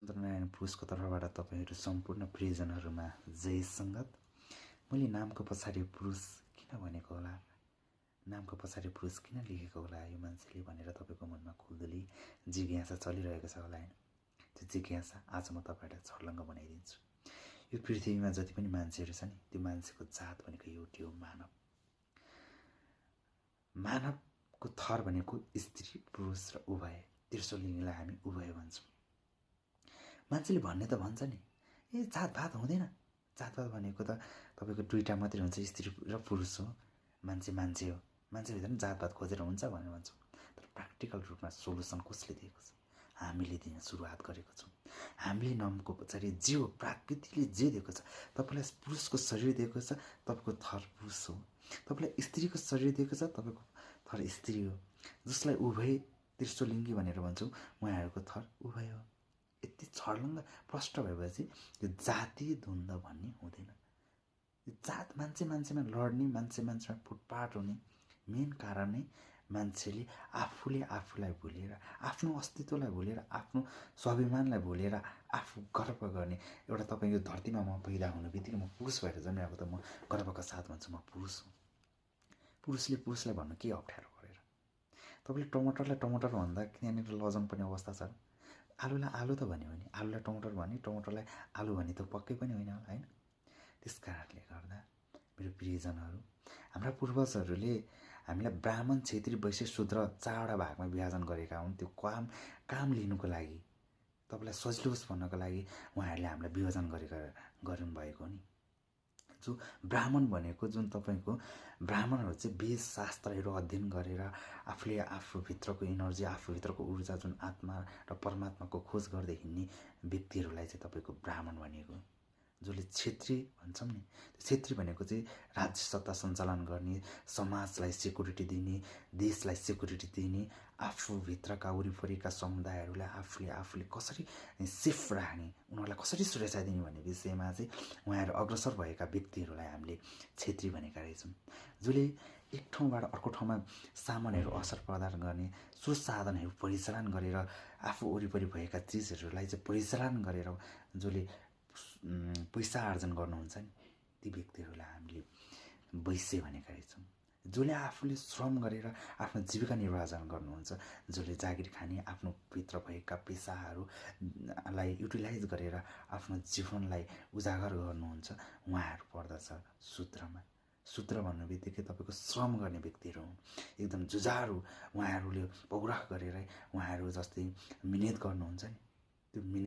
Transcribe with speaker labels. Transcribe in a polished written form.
Speaker 1: सत्यनारायण पुरुषको तर्फबाट तपाईँहरू सम्पूर्ण प्रियजनहरूमा जय सङ्गत। मैले नामको पछाडि पुरुष किन भनेको होला, नामको पछाडि पुरुष किन लेखेको होला यो मान्छेले भनेर तपाईँको मनमा खुल्दुली जिज्ञासा चलिरहेको छ होला हैन। त्यो जिज्ञासा आज म तपाईँहरूलाई छर्लङ्ग बनाइदिन्छु। यो पृथ्वीमा जति पनि मान्छेहरू छ नि, त्यो मान्छेको जात भनेको एउटै हो, मानव। मानवको थर भनेको स्त्री, पुरुष र उभय। तेस्रो लिङ्गलाई हामी उभय भन्छौँ। मान्छेले भन्ने त भन्छ नि, ए जातभात हुँदैन। जातभात भनेको त तपाईँको दुईवटा मात्रै हुन्छ, स्त्री र पुरुष हो। मान्छे मान्छे हो, मान्छेभित्र पनि जातभात खोजेर हुन्छ भनेर भन्छौँ। तर प्र्याक्टिकल रूपमा सोलुसन कसले दिएको छ? हामीले दिन सुरुवात गरेको छौँ। हामीले नामको पछाडि जे हो, प्रकृतिले जे दिएको छ, तपाईँलाई पुरुषको शरीर दिएको छ, तपाईँको थर पुरुष हो। तपाईँलाई स्त्रीको शरीर दिएको छ, तपाईँको थर स्त्री हो। जसलाई उभय त्रिशोलिङ्गी भनेर भन्छौँ, उहाँहरूको थर उभय हो। यति छर्लङ्ग प्रष्ट भएपछि यो जातीय द्वन्द्व भन्ने हुँदैन। यो जात मान्छे मान्छेमा लड्ने, मान्छे मान्छेमा फुटपाट हुने मेन कारण नै मान्छेले आफूले आफूलाई भुलेर, आफ्नो अस्तित्वलाई भुलेर, आफ्नो स्वाभिमानलाई भुलेर आफू गर्व गर्ने। एउटा तपाईँ यो धरतीमा म पैदा हुनु बित्तिकै म पुरुष भएर जन्मेको, त म गर्वका साथ भन्छु म पुरुष हुँ। पुरुषले पुरुषलाई भन्नु के अप्ठ्यारो गरेर? तपाईँले टमाटरलाई टमाटर भन्दा त्यहाँनिर लजाउनु पर्ने अवस्था छ। आलुलाई आलु त भन्यो भने, आलुलाई टमाटर भने, टमाटरलाई आलु भने त पक्कै पनि होइन होला हैन। त्यस कारणले गर्दा मेरो प्रियजनहरू, हाम्रा पूर्वजहरूले हामीलाई ब्राह्मण, क्षेत्री, वैश्य, शूद्र 4वटा भागमा विभाजन गरेका हुन्। त्यो काम लिनुको लागि, तपाईँलाई सजिलो होस् भन्नको लागि उहाँहरूले हामीलाई विभाजन गर्नुभएको हो नि। जो ब्राह्मण भनेको, जुन तपाईँको ब्राह्मणहरू चाहिँ वेद शास्त्रहरू अध्ययन गरेर आफूले आफूभित्रको एनर्जी, आफूभित्रको ऊर्जा, जुन आत्मा र परमात्माको खोज गर्दै हिँड्ने व्यक्तिहरूलाई चाहिँ तपाईँको ब्राह्मण भनेको। जसले क्षेत्री भन्छौँ नि, त्यो क्षेत्री भनेको चाहिँ राज्य सत्ता सञ्चालन गर्ने, समाजलाई सेक्युरिटी दिने, देशलाई सेक्युरिटी दिने, आफूभित्रका वरिपरिका समुदायहरूलाई आफूले कसरी सेफ राख्ने, उनीहरूलाई कसरी सुरक्षा दिने भन्ने विषयमा चाहिँ उहाँहरू अग्रसर भएका व्यक्तिहरूलाई हामीले क्षेत्री भनेका रहेछौँ। जसले एक ठाउँबाट अर्को ठाउँमा सामानहरू असर प्रदान गर्ने, सुसाधनहरू परिचालन गरेर आफू वरिपरि भएका चिजहरूलाई चाहिँ परिचालन गरेर जसले पैसा आर्जन गर्नुहुन्छ नि, ती व्यक्तिहरूलाई हामीले वैश्य भनेका रहेछौँ। जसले आफूले श्रम गरेर आफ्नो जीविका निर्वाहन गर्नुहुन्छ, जसले जागिर खाने, आफ्नो भित्र भएका पेसाहरूलाई युटिलाइज गरेर आफ्नो जीवनलाई उजागर गर्नुहुन्छ, उहाँहरू पर्दछ शूद्रमा। शूद्र भन्नु बित्तिकै तपाईँको श्रम गर्ने व्यक्तिहरू हुन्, एकदम जुझारु। उहाँहरूले पौरख गरेर उहाँहरू जस्तै मिहिनेत गर्नुहुन्छ नि, त्यो